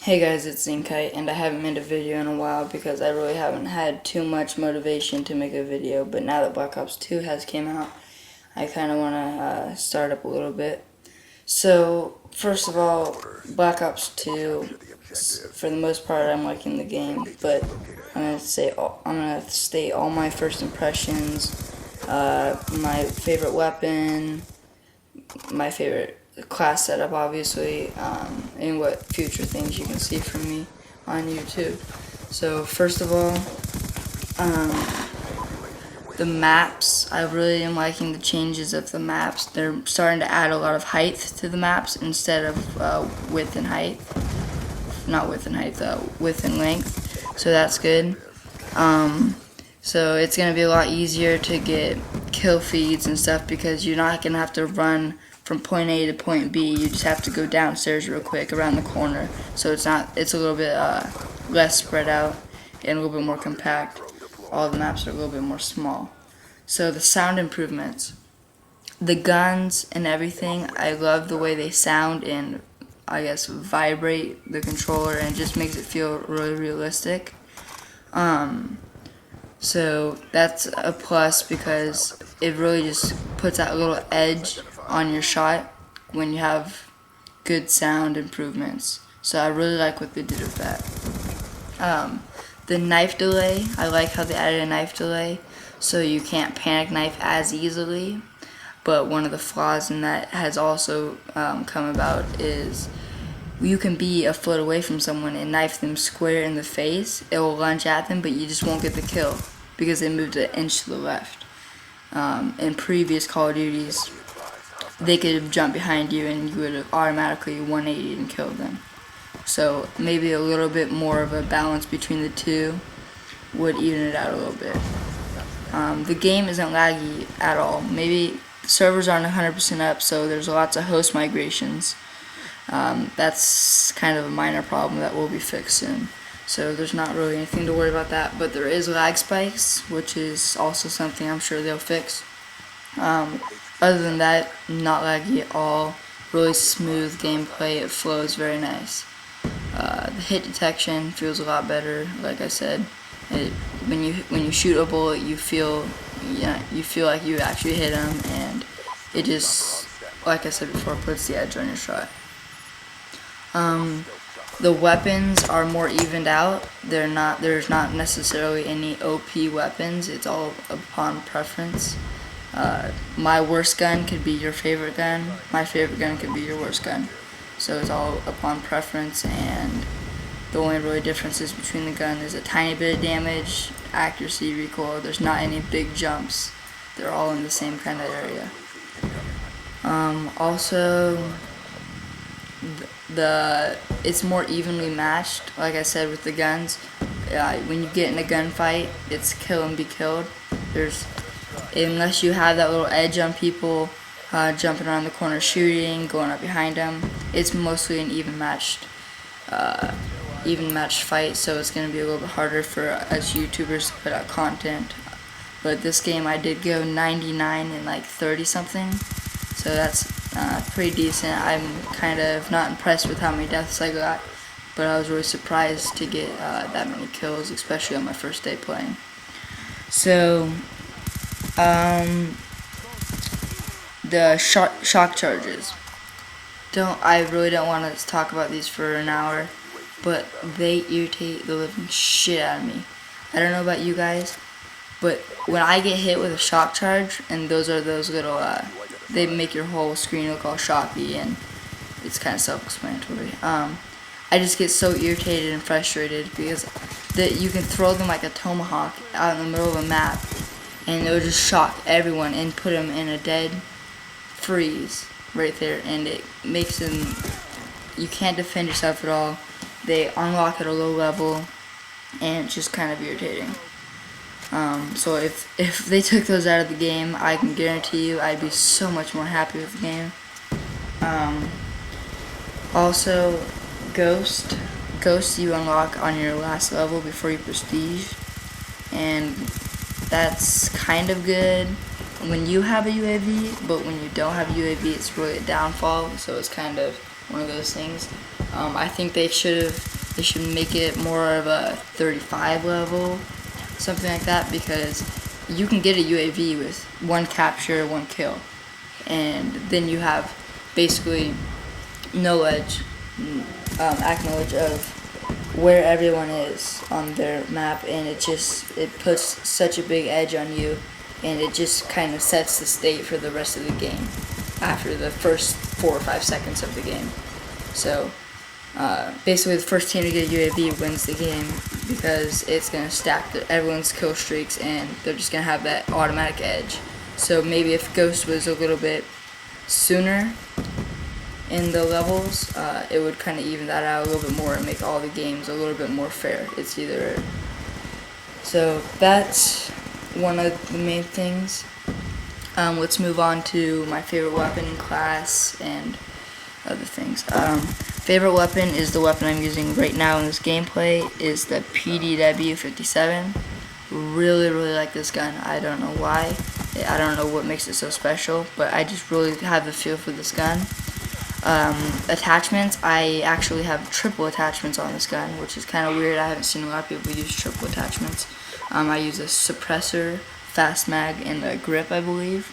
Hey guys, it's Zinkite, and I haven't made a video in a while because I really haven't had too much motivation to make a video, but now that Black Ops 2 has came out, I kind of want to start up a little bit. So, first of all, Black Ops 2, for the most part, I'm liking the game, but I'm gonna state all my first impressions, my favorite weapon, my favorite class setup, obviously, and what future things you can see from me on YouTube. So first of all, the maps, I really am liking the changes of the maps. They're starting to add a lot of height to the maps instead of width and height. Not width and height though, width and length. So that's good. So it's going to be a lot easier to get kill feeds and stuff because you're not going to have to run from point A to point B. You just have to go downstairs real quick around the corner. So it's a little bit less spread out and a little bit more compact. All the maps are a little bit more small. So the sound improvements. The guns and everything, I love the way they sound and I guess vibrate the controller, and it just makes it feel really realistic. So that's a plus because it really just puts that little edge on your shot when you have good sound improvements. So I really like what they did with that. The knife delay, I like how they added a knife delay so you can't panic knife as easily. But one of the flaws in that has also come about is you can be a foot away from someone and knife them square in the face. It will lunge at them, but you just won't get the kill because they moved an inch to the left. In previous Call of Duties, they could have jumped behind you and you would have automatically 180 and killed them. So maybe a little bit more of a balance between the two would even it out a little bit. The game isn't laggy at all. Maybe servers aren't 100% up, so there's lots of host migrations. That's kind of a minor problem that will be fixed soon. So there's not really anything to worry about that, but there is lag spikes, which is also something I'm sure they'll fix. Other than that, not laggy at all. Really smooth gameplay. It flows very nice. The hit detection feels a lot better. Like I said, when you shoot a bullet, you feel like you actually hit them, and it just, like I said before, puts the edge on your shot. The weapons are more evened out. There's not necessarily any OP weapons. It's all upon preference. My worst gun could be your favorite gun. My favorite gun could be your worst gun. So it's all upon preference, and the only really differences between the gun is a tiny bit of damage, accuracy, recoil. There's not any big jumps. They're all in the same kind of area. Also, it's more evenly matched. Like I said with the guns, when you get in a gunfight, it's kill and be killed. Unless you have that little edge on people, jumping around the corner shooting, going up behind them, it's mostly an even matched fight. So it's going to be a little bit harder for us YouTubers to put out content. But this game I did go 99 and like 30 something, so that's pretty decent. I'm kind of not impressed with how many deaths I got, but I was really surprised to get that many kills, especially on my first day playing. So, the shock charges. I really don't want to talk about these for an hour, but they irritate the living shit out of me. I don't know about you guys, but when I get hit with a shock charge, and those little, they make your whole screen look all shocky, and it's kind of self-explanatory. I just get so irritated and frustrated because you can throw them like a tomahawk out in the middle of a map, and it'll just shock everyone and put them in a dead freeze right there, and it makes them, you can't defend yourself at all. They unlock at a low level, and it's just kind of irritating. So if they took those out of the game, I can guarantee you I'd be so much more happy with the game. Also, Ghost you unlock on your last level before you prestige, and that's kind of good when you have a UAV, but when you don't have a UAV, it's really a downfall, so it's kind of one of those things. I think they should make it more of a 35 level, something like that, because you can get a UAV with 1 capture, 1 kill, and then you have basically no edge, acknowledge of where everyone is on their map, and it puts such a big edge on you, and it just kind of sets the state for the rest of the game after the first 4 or 5 seconds of the game. So basically the first team to get a UAV wins the game, because it's going to stack everyone's kill streaks, and they're just going to have that automatic edge. So maybe if Ghost was a little bit sooner in the levels, it would kind of even that out a little bit more and make all the games a little bit more fair. It's either, so that's one of the main things. Let's move on to my favorite weapon in class and other things. Favorite weapon is the weapon I'm using right now in this gameplay, is the PDW-57. Really like this gun. I don't know why. I don't know what makes it so special, but I just really have the feel for this gun. Attachments, I actually have triple attachments on this gun, which is kind of weird. I haven't seen a lot of people use triple attachments. I use a suppressor, fast mag, and a grip, I believe.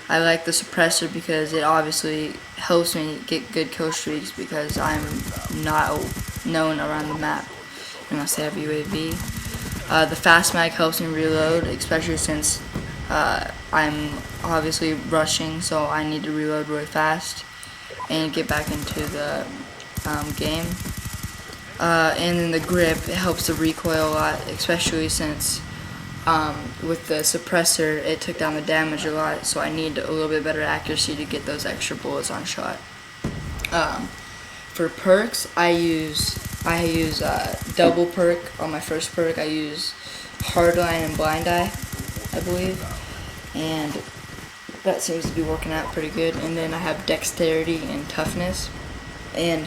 I like the suppressor because it obviously helps me get good kill streaks, because I'm not known around the map unless I have UAV. The fast mag helps me reload, especially since I'm obviously rushing, so I need to reload really fast and get back into the game. And then the grip, it helps the recoil a lot, especially since with the suppressor it took down the damage a lot, so I need a little bit better accuracy to get those extra bullets on shot. For perks, I use double perk. On my first perk I use hardline and blind eye, I believe, and that seems to be working out pretty good. And then I have dexterity and toughness, and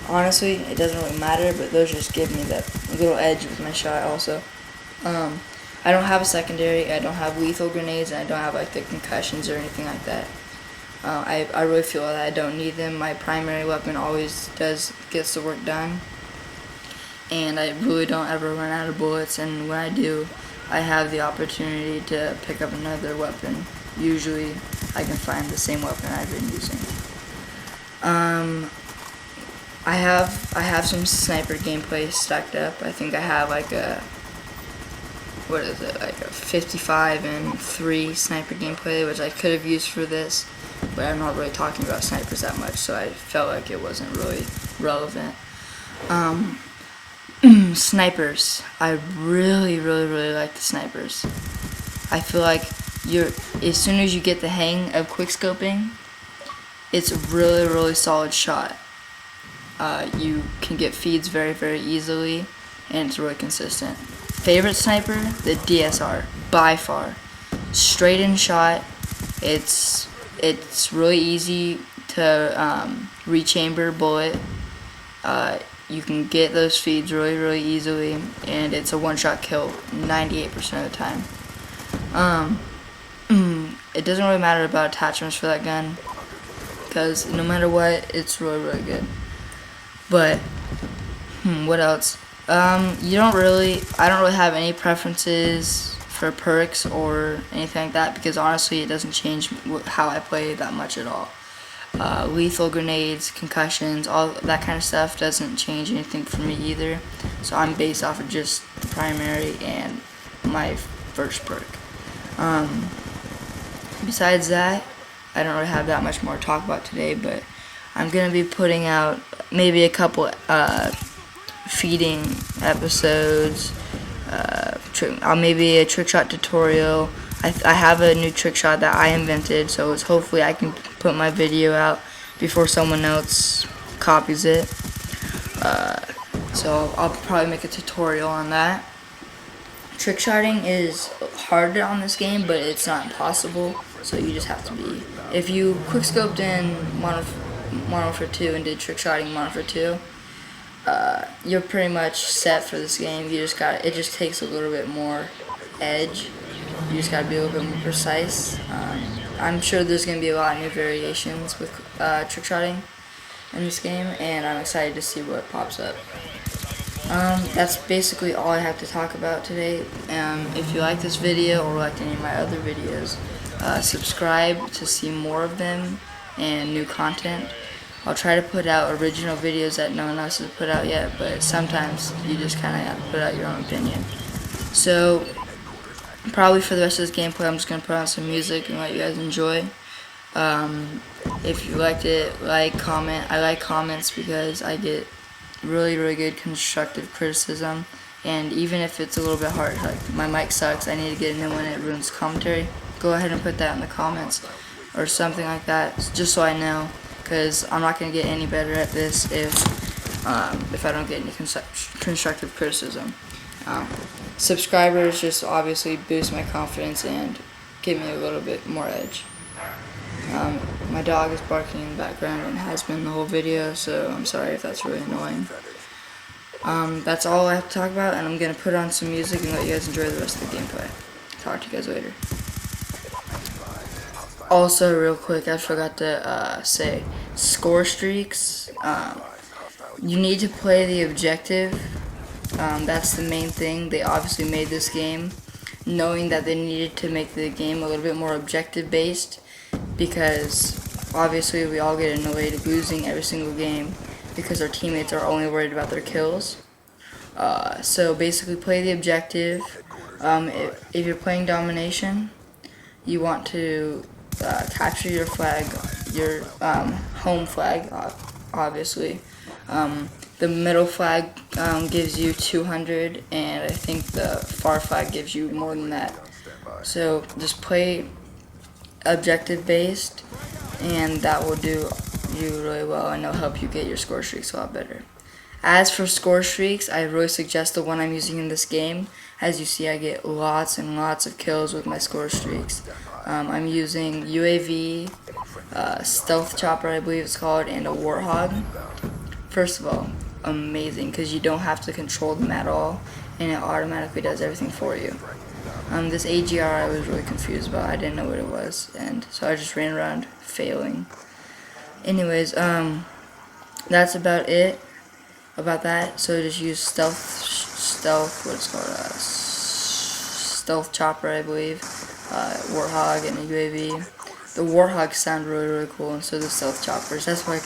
honestly it doesn't really matter, but those just give me that little edge with my shot also. I don't have a secondary, I don't have lethal grenades, and I don't have like the concussions or anything like that. I really feel that I don't need them. My primary weapon always gets the work done, and I really don't ever run out of bullets, and when I do, I have the opportunity to pick up another weapon. Usually I can find the same weapon I've been using. I have some sniper gameplay stacked up. I think I have like a, what is it, like a 55-3 sniper gameplay, which I could have used for this, but I'm not really talking about snipers that much, so I felt like it wasn't really relevant. Snipers, I really like the snipers. I feel like as soon as you get the hang of quickscoping, it's a really solid shot. You can get feeds very easily, and it's really consistent. Favorite sniper, the DSR, by far. Straight in shot. It's really easy to rechamber bullet. You can get those feeds really easily, and it's a one-shot kill 98% of the time. It doesn't really matter about attachments for that gun, because no matter what, it's really good. But what else? I don't really have any preferences for perks or anything like that, because honestly it doesn't change how I play that much at all. Lethal grenades, concussions, all that kind of stuff doesn't change anything for me either, so I'm based off of just the primary and my first perk. Besides that, I don't really have that much more to talk about today, but I'm going to be putting out maybe a couple feeding episodes, maybe a trick shot tutorial. I have a new trick shot that I invented, so hopefully I can put my video out before someone else copies it. So I'll probably make a tutorial on that. Trick shotting is hard on this game, but it's not impossible, so you just have to be. If you quickscoped in Modern Warfare 2 and did trick shotting Modern Warfare 2, you're pretty much set for this game. It just takes a little bit more edge. You just gotta be a little bit more precise. I'm sure there's gonna be a lot of new variations with trick shotting, in this game, and I'm excited to see what pops up. That's basically all I have to talk about today. If you like this video or like any of my other videos, subscribe to see more of them and new content. I'll try to put out original videos that no one else has put out yet, but sometimes you just kind of have to put out your own opinion. So probably for the rest of this gameplay, I'm just going to put on some music and let you guys enjoy. If you liked it, comment. I like comments because I get really good constructive criticism, and even if it's a little bit hard, like my mic sucks, I need to get a new one, it ruins commentary, go ahead and put that in the comments or something like that, just so I know, because I'm not going to get any better at this if I don't get any constructive criticism. Subscribers just obviously boost my confidence and give me a little bit more edge. My dog is barking in the background and has been the whole video, so I'm sorry if that's really annoying. That's all I have to talk about, and I'm going to put on some music and let you guys enjoy the rest of the gameplay. Talk to you guys later. Also, real quick, I forgot to say, ScoreStreaks, you need to play the objective. That's the main thing. They obviously made this game knowing that they needed to make the game a little bit more objective based, because obviously we all get annoyed losing every single game because our teammates are only worried about their kills. So basically play the objective. If you're playing domination, you want to capture your flag, your home flag, obviously. The middle flag gives you 200, and I think the far flag gives you more than that. So just play objective based, and that will do you really well, and it'll help you get your score streaks a lot better. As for score streaks, I really suggest the one I'm using in this game. As you see, I get lots and lots of kills with my score streaks. I'm using UAV, stealth chopper I believe it's called, and a warthog. First of all, amazing, because you don't have to control them at all, and it automatically does everything for you. This AGR I was really confused about. I didn't know what it was, and so I just ran around failing. Anyways, that's about it about that. So just use stealth, what it's called, stealth chopper I believe, warthog, and a UAV. The warthogs sound really cool, and so the stealth choppers. That's why,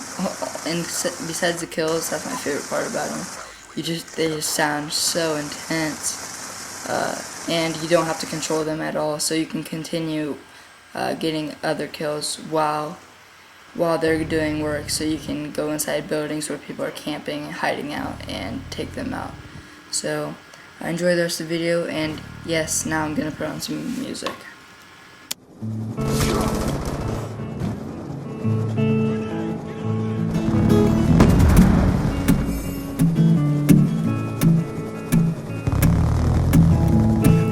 and besides the kills, that's my favorite part about them. They just sound so intense. And you don't have to control them at all, so you can continue getting other kills while they're doing work, so you can go inside buildings where people are camping and hiding out and take them out. So enjoy the rest of the video, and yes, now I'm gonna put on some music.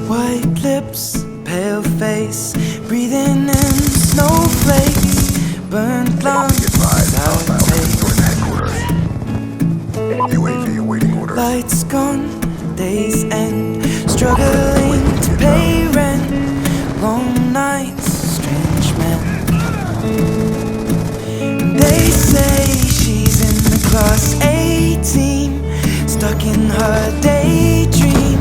White lips, pale face, breathing in snowflakes, burnt lungs, sour taste. UAV awaiting order. Lights gone, days end, struggling to pay rent, long nights, strange men. They say she's in the class A team, stuck in her daydream.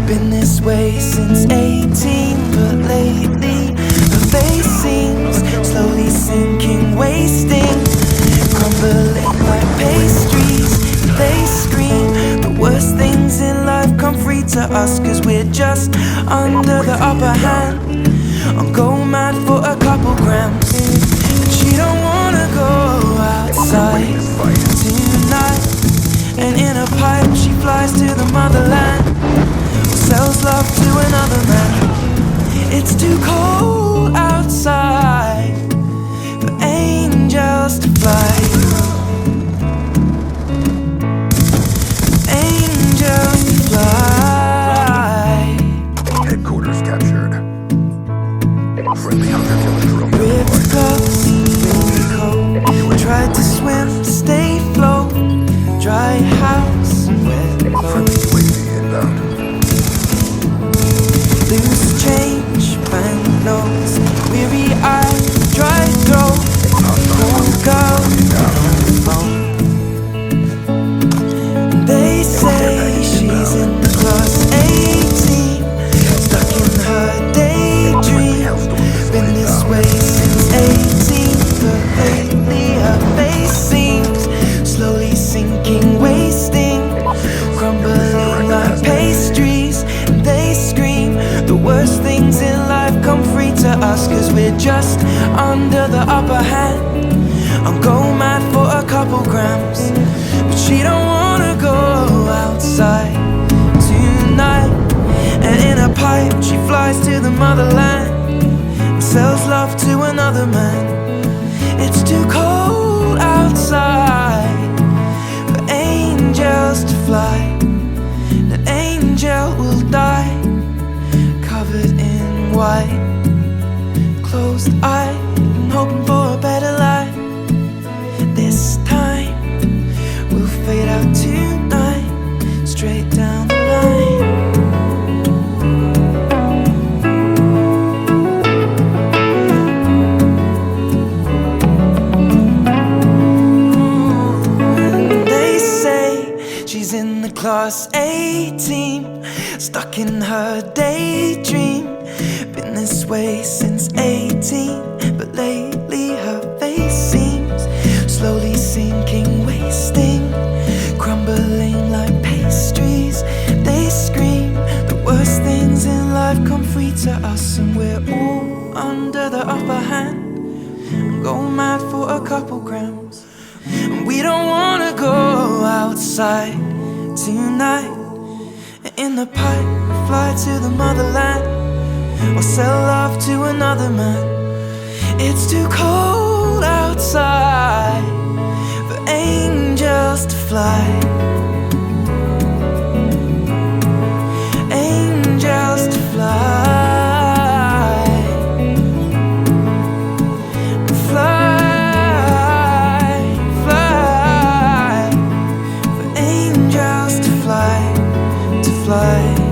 Been this way since 18, but lately her face seems slowly sinking, wasting, crumbling like pastries. They scream the worst things in life come free to us, cause we're just under the upper hand. I'm going mad for a couple grams, and she don't wanna go outside tonight. And in a pipe she flies to the motherland, sells love to another man. It's too cold outside for angels to fly. Angels to fly. Headquarters captured. Friendly hunter killer drone. Ripped gloves, really cold. Tried to swim, stay float. Dry house, wet Friendly clothes. UAV inbound. Loose change, banknotes, weary eyes, dry throat. Won't go on the phone. she don't wanna go outside tonight. And in a pipe she flies to the motherland and sells love to another man. It's too cold outside for angels to fly. An angel will die covered in white, closed eyed and hoping for a better life. This time we'll fade out tonight, straight down the line. And they say she's in the class A team, stuck in her daydream. Been this way since 18, but lately her face seems slowly sinking, wasting, crumbling like pastries. They scream the worst things in life come free to us, and we're all under the upper hand and go mad for a couple grams. And we don't wanna go outside tonight. In the pipe we fly to the motherland or sell love to another man. It's too cold outside for angels to fly. Angels to fly. Fly, fly. For angels to fly, to fly.